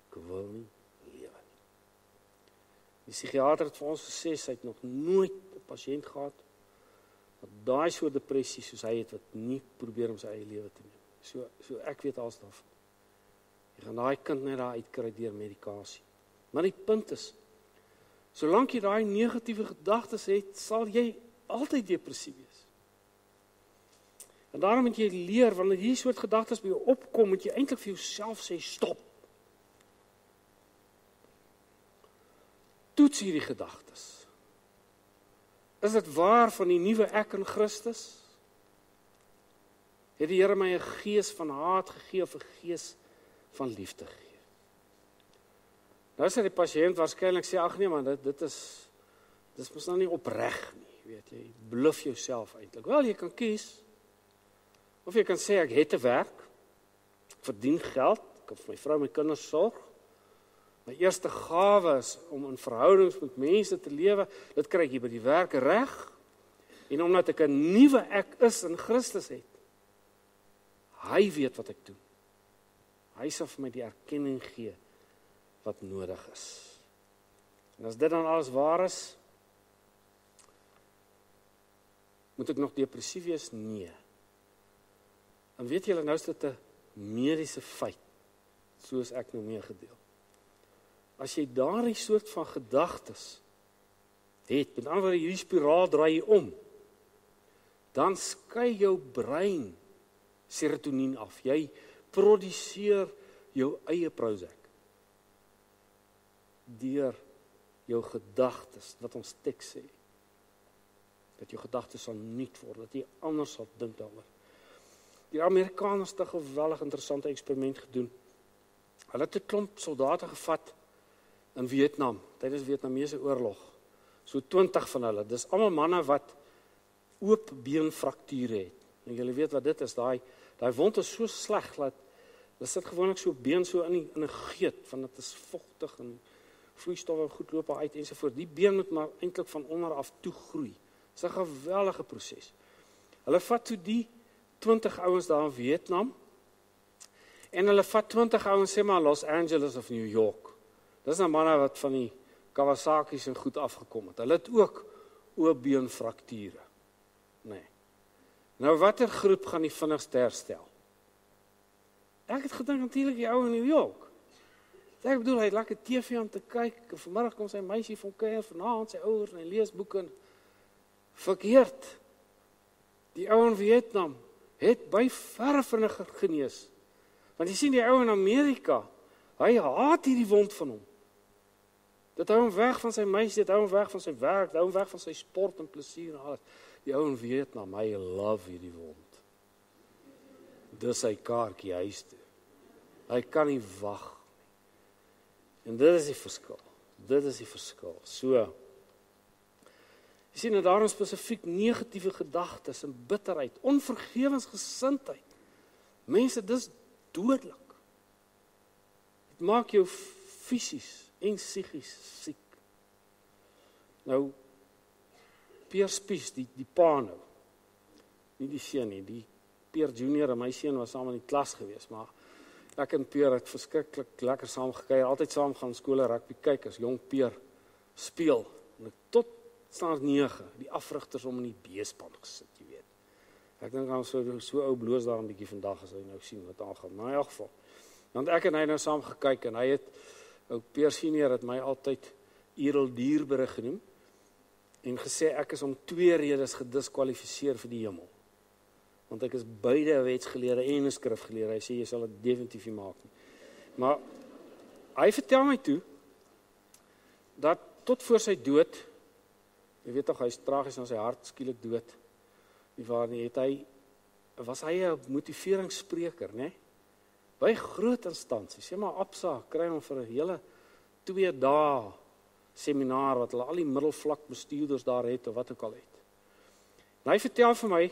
ek wil nie lewe nie. Die psigiater het vir ons gesê, sy het nog nooit 'n pasiënt gehad, wat daai soort depressie soos hy het, wat nie probeer om sy eie lewe te neem. So ek weet alles daarvan. Jy gaan daai kind net daar uitkry deur medikasie. Maar die punt is, solank jy daai negatiewe gedagtes het, sal jy altyd depressief wees. En daarom moet jy leer, wanneer hierdie soort gedagtes by jou opkom, moet jy eintlik vir jouself sê, stop. Toets hierdie gedagtes. Is dit waar van die nuwe ek in Christus? Het die Here my 'n gees van haat gegee of 'n gees van liefde gegee? Nou sê die pasiënt waarskynlik sê, ag nee man, dit is mos nou nie opreg nie, weet jy, bluf jouself eintlik. Wel, jy kan kies. Of jy kan sê, ek het 'n werk, ek verdien geld, ek kan vir my vrou en my kinders sorg. My eerste gawe is om in verhoudings met mense te lewe, dit kry ek hier by die werk reg, en omdat ek 'n nuwe ek is in Christus het, hy weet wat ek doen. Hy sal vir my die erkenning gee wat nodig is. En as dit dan alles waar is, moet ek nog depressief wees? Nee. En weet julle, nou is dit 'n mediese feit, soos ek nou meegedeel. As jy daardie soort van gedagtes het, met ander woorde hierdie spiraal draai jy om, dan skei jou brein serotonien af. Jy produseer jou eie Prozac deur jou gedagtes, wat ons teks sê, dat jou gedagtes sal nuut word, dat jy anders sal dink daaroor. Die Amerikaners het 'n geweldig interessante eksperiment gedoen. Hulle het 'n klomp soldate gevat in Vietnam, tydens die Vietnamese oorlog. So 20 van hulle, dis almal manne wat oop beenfrakture het. En julle weet wat dit is, daai wond is so sleg, dat hulle sit gewoonlik so been so in 'n geet, van dit is vochtig en vloeistowwe goed loop uit ensovoort. Die been moet maar eintlik van onder af toe groei. Dis 'n geweldige proses. Hulle vat so die 20 ouens daar in Vietnam, en hulle vat 20 ouens, sê maar Los Angeles of New York. Dis nou manne wat van die Kawasaki's en goed afgekom het. Hulle het ook oopbeenfrakture. Nee. Nou watter groep gaan die vinnigste herstel? Ek het gedink natuurlik die ou in New York. Ek bedoel, hy het lekker TV aan te kyk, en vanmiddag kom sy meisie van kuier, vanaand sy ouers en hy lees boeke. Verkeerd. Die ou in Vietnam het by verre vinniger genees. Want jy sien die ou in Amerika, hy haat hierdie wond van hom. Dit hou hom weg van sy meisie, dit hou hom weg van sy werk, dit hou hom weg van sy sport en plesier en alles. Die ou in Vietnam, hy love hierdie wond. Dis sy kaartjie huis toe. Hy kan nie wag. En dit is die verskil. Dit is die verskil. So, jy sien, en daarom spesifiek negatiewe gedagtes en bitterheid, onvergewensgesindheid. Mense, dis dodelik. Dit maak jou fisies en psigies siek. Nou, Peer Spies, die pa nou, nie die seun nie, die Peer Junior en my seun was saam in die klas gewees, maar ek en Peer het verskriklik lekker saam gekuier, altyd saam gaan skole rugby kyk as jong Peer speel, en ek tot staan 9, die afrigters om in die B-span gesit, jy weet. Ek dink aan so ou bloos daar 'n bietjie vandag as hy nou sien wat aangaan, maar in elk geval. Want ek en hy nou saam gekyk en hy het, ou Peer Senior het my altyd Errol Dierberg genoem en gesê ek is om 2 redes gediskwalifiseer vir die hemel. Want ek is beide 'n wetsgeleerde en 'n skrifgeleerde. Hy sê jy sal dit definitief nie maak nie. Maar hy vertel my toe dat tot voor sy dood, jy weet tog hy is tragies aan sy hart skielik dood. Nie waar nie, was hy 'n motiveringsspreker, né? By groot instansies, sê maar Absa kry hom vir 'n hele 2 dae seminar wat hulle al die middelvlak bestuurders daar het of wat ook al het. En hy vertel vir my,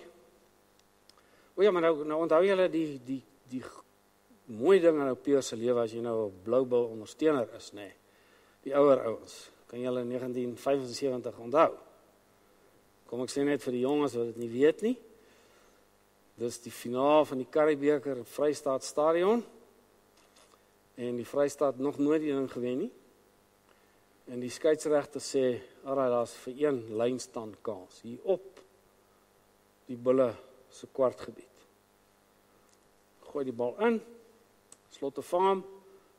o ja, maar nou onthou julle die mooi ding aan ou Peer se lewe as jy nou 'n Bloubil ondersteuner is, nê. Die ouer ouens, kan julle 1975 onthou. Kom ek sê net vir die jongens wat dit nie weet nie. Dis die finaal van die Curriebeeker in Vrystaat Stadion. En die Vrystaat nog nooit die ding gewen nie. En die skeieregter sê, "Alraai, daar's vir een lynstand kans hier op die Bulle se kwartgebied." Gooi die bal in, Slotte vang hom,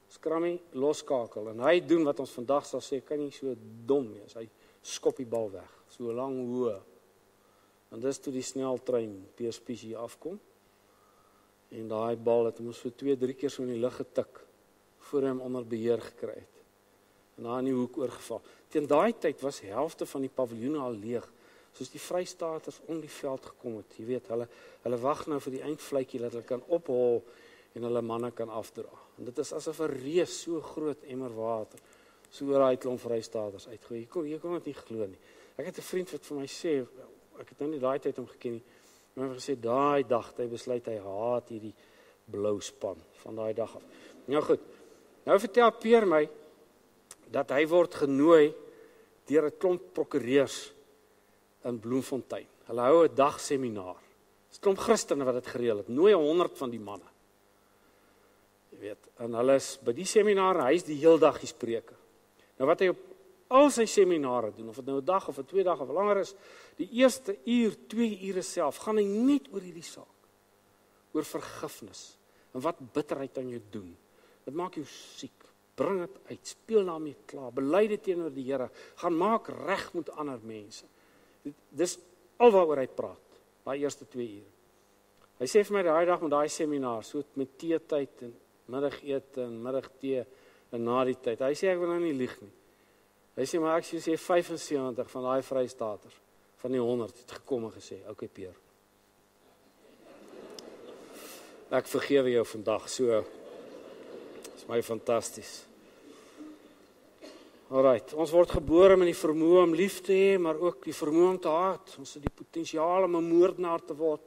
Scrummy loskakel en hy doen wat ons vandag sal sê, kan nie so dom wees. Hy skop die bal weg, so lang hoë. En dis toe die sneltrein Peer Spies afkom. En daai bal het hom so 2-3 keer so in die lug getik voor hy hom onder beheer gekry het. En daar in die hoek oorgeval. Teen daai tyd was helfte van die paviljoene al leeg, soos die Vrystaaters om die veld gekom het. Jy weet, hulle wag nou vir die eindvletjie dat hulle kan ophol en hulle manne kan afdra. En dit is asof 'n reus so groot emmer water so oor daai klomp Vrystaaters uitgooi. Jy kon dit nie glo nie. Ek het 'n vriend wat vir my sê, ek het nou nie daai tyd hom geken nie, maar hy het gesê daai dag het hy besluit hy haat hierdie blou span van daai dag af. Nou goed. Nou vertel Peer my dat hy word genooi deur 'n klomp prokureurs in Bloemfontein. Hulle hou 'n dag seminar. Dis 'n klomp Christene wat dit gereël het. Nooi 100 van die manne. Jy weet, en hulle is by die seminar, hy is die heel dag die spreker. Nou wat hy op al sy seminare doen, of dit nou 'n dag of 'n 2 dae of langer is, die eerste uur, 2 ure self, gaan hy net oor hierdie saak. Oor vergifnis en wat bitterheid aan jou doen. Dit maak jou siek. Bring dit uit, speel daarmee klaar, bely dit teenoor die Here, gaan maak reg met ander mense. Dis alwaaroor hy praat, daai eerste 2 ure. Hy sê vir my daai dag met daai seminar, so met teetyd en middagete en middagtee en na die tyd. Hy sê ek wil nou nie lieg nie. Hy sê maar ek sê 75 van daai Vrystaaters van die 100 het gekom en gesê, "Oké Peer. Ek vergewe jou vandag, so is my fantasties." Alright, ons word gebore met die vermoë om lief te hê, maar ook die vermoë om te haat. Ons het die potensiaal om 'n moordenaar te word.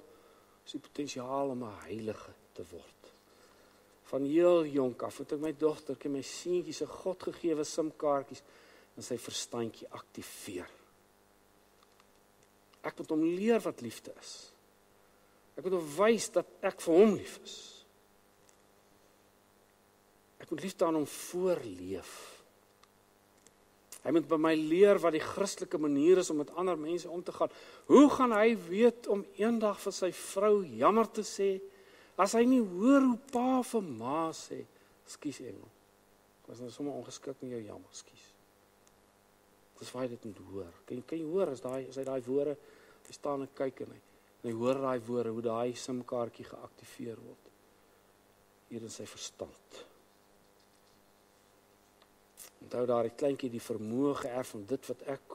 Ons het die potensiaal om 'n heilige te word. Van heel jonk af het ek my dogtertjie, my seentjie se Godgegewe simkaartjies in sy verstandjie aktiveer. Ek moet hom leer wat liefde is. Ek moet hom wys dat ek vir hom lief is. Ek moet liefde aan hom voorleef. Hy moet by my leer wat die Christelike manier is om met ander mense om te gaan. Hoe gaan hy weet om eendag vir sy vrou jammer te sê, as hy nie hoor hoe pa vir ma sê, "Skus engel, ek was nou sommer ongeskik met jou jammer, skus." Dis waar hy dit moet hoor. Kan jy hoor as hy daai woorde, hy staan en kyk en hy hoor daai woorde, hoe daai simkaartjie geaktiveer word hier in sy verstand. Onthou daar die kleintjie die vermoë geërf om dit wat ek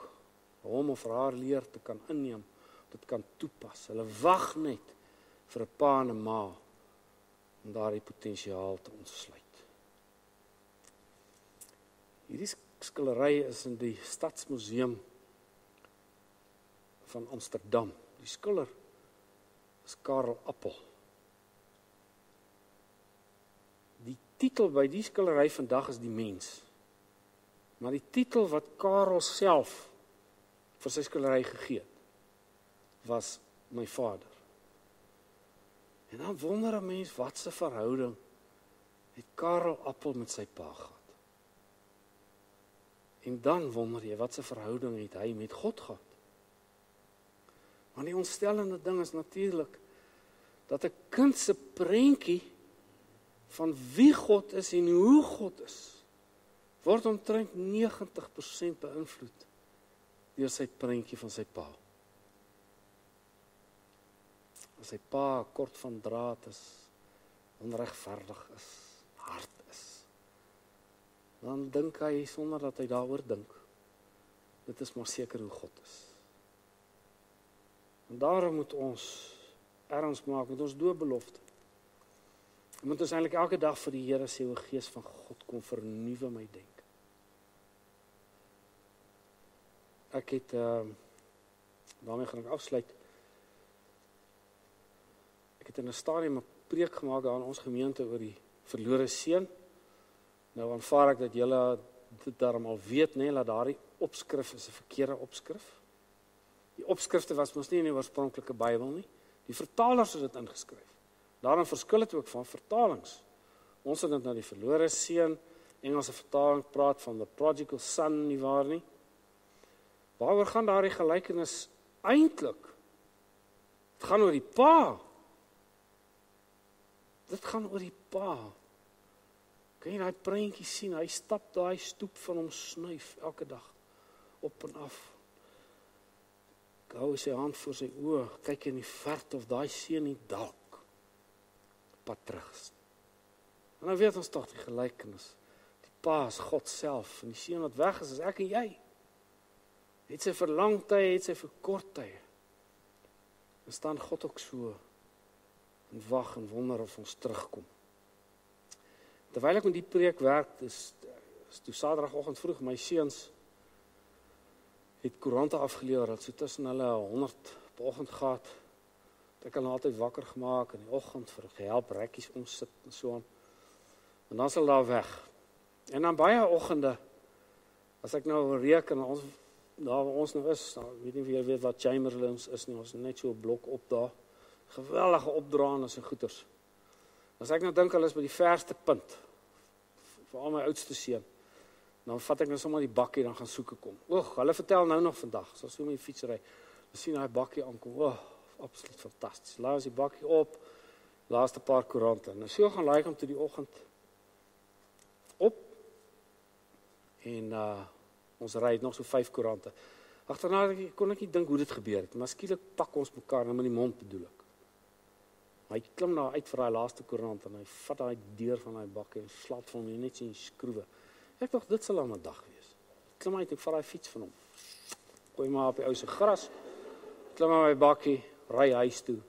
hom of haar leer te kan inneem, dit kan toepas. Hulle wag net vir 'n pa en 'n ma om daardie potensiaal te ontsluit. Hierdie skildery is in die Stadsmuseum van Amsterdam. Die skilder is Karel Appel. Die titel by die skildery vandag is Die Mens. Maar die titel wat Karel self vir sy skildery gegee het, was My Vader. En dan wonder 'n mens, wat se verhouding het Karel Appel met sy pa gehad? En dan wonder jy, wat se verhouding het hy met God gehad? Want die ontstellende ding is natuurlik, dat 'n kind se prentjie van wie God is en hoe God is, word omtrent 90% beïnvloed deur sy prentjie van sy pa. As sy pa kort van draad is, onregverdig is, hard is, dan dink hy sonder dat hy daaroor dink, dit is maar seker hoe God is. En daarom moet ons erns maak met ons doopbelofte. Moet ons eintlik elke dag vir die Here sê, o Gees van God, kom vernuwe my denke. Ek het daarmee gaan ek afsluit. Ek het in 'n stadium 'n preek gemaak daar in ons gemeente oor die verlore seun. Nou aanvaar ek dat julle dit daarom al weet, nee, dat daardie opskrif is 'n verkeerde opskrif. Die opskrifte was mos nie in die oorspronklike Bybel nie. Die vertalers het dit ingeskryf. Daarom verskil dit ook van vertalings. Ons het dit nou die verlore seun, Engelse vertaling praat van the prodigal son, nie waar nie? Waaroor gaan daardie gelykenis eintlik? Dit gaan oor die pa. Dit gaan oor die pa. Kan jy daai prentjie sien? Hy stap daai stoep van hom snuif elke dag op en af. Hou sy hand voor sy oë, kyk in die verte of daai seun nie dalk pad terug is. En nou weet ons tog die gelykenis. Die pa is God self en die seun wat weg is ek en jy. Het sy verlangtye, het sy verkorttye. En staan God ook so en wag en wonder of ons terugkom. Terwyl ek met die preek werk, is toe Saterdagoggend vroeg my seuns het koerante afgelewer dat so tussen hulle 100 op oggend gehad. Ek kan altyd wakker gemaak in die oggend vir gehelp rekkies omsit en so aan. En dan sal daar weg. En dan baie oggende as ek nou reken ons daar waar ons nou is, nou, weet nie of jy weet wat Chamberlains is nie, ons is net so 'n blok op daar. Geweldige opdraandes en goeters. As ek nou dink hulle is by die verste punt, veral my oudste seun, dan vat ek nou sommer die bakkie, dan gaan soeke kom. Hulle vertel nou nog vandag, as so met die fietsry, dan sien daai bakkie aankom, absoluut fantasties. Laat ons die bakkie op, laaste paar koerante, en so gaan laai om toe die oggend op, en ons ry het nog so 5 koerante. Agterna kon ek nie dink hoe dit gebeur het, maar skielik pak ons mekaar, nou met die mond bedoel ek. Hy klim daar uit vir daai laaste koerant, en hy vat daai deur van daai bakkie, en slaap van hom net sien skroewe. Ek dacht, dit sal aan 'n dag wees. Klim uit, ek vat daai fiets van hom. Gooi maar op die ou se gras, klim aan my bakkie, ry huis toe.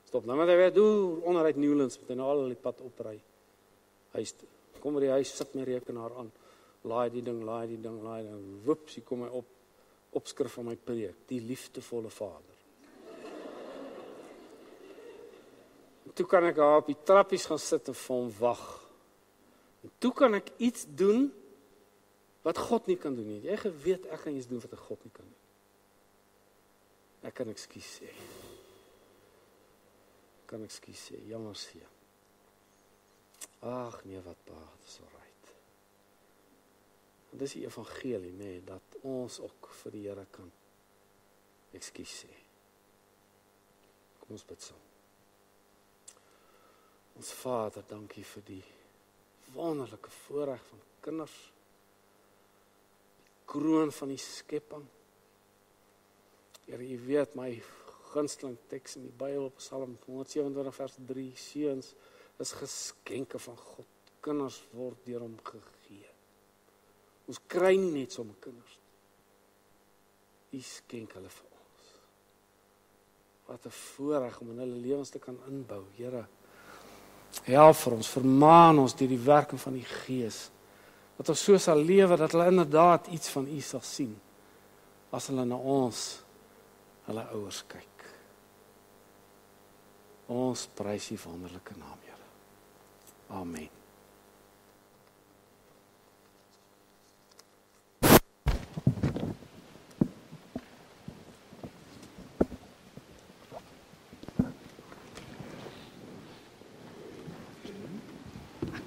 Stop, nou moet hy weer doen, onderuit Newlands, moet hy nou al die pad opry. Huis toe. Kom by die huis, sit my rekenaar aan, laai die ding, en woeps, hier kom hy opskrif van my preek, die liefdevolle Vader. En toe kan ek daar op die trappies gaan sit en vir hom wag. En toe kan ek iets doen wat God nie kan doen nie. Jy geweet ek kan iets doen wat God nie kan doen. Ek kan ekskuus sê. Jammer sê. Ag nee, wat pa, dit is alright. En dis die evangelie, nee, dat ons ook vir die Here kan ekskuus sê. Kom ons bid saam. Ons Vader, dankie vir die wonderlike voorreg van kinders, die kroon van die skepping. Here, U weet my gunsteling teks in die Bybel, Psalm 127 vers 3, seuns is geskenke van God. Kinders word deur hom gegee. Ons kry nie net sommer kinders. U skenk hulle vir ons. Wat 'n voorreg om in hulle lewens te kan inbou, Here. Help vir ons, vermaan ons deur die werking van die Gees, dat ons so sal lewe, dat hulle inderdaad iets van U sal sien, as hulle na ons, hulle ouers kyk. Ons prys U wonderlike naam, Here. Amen.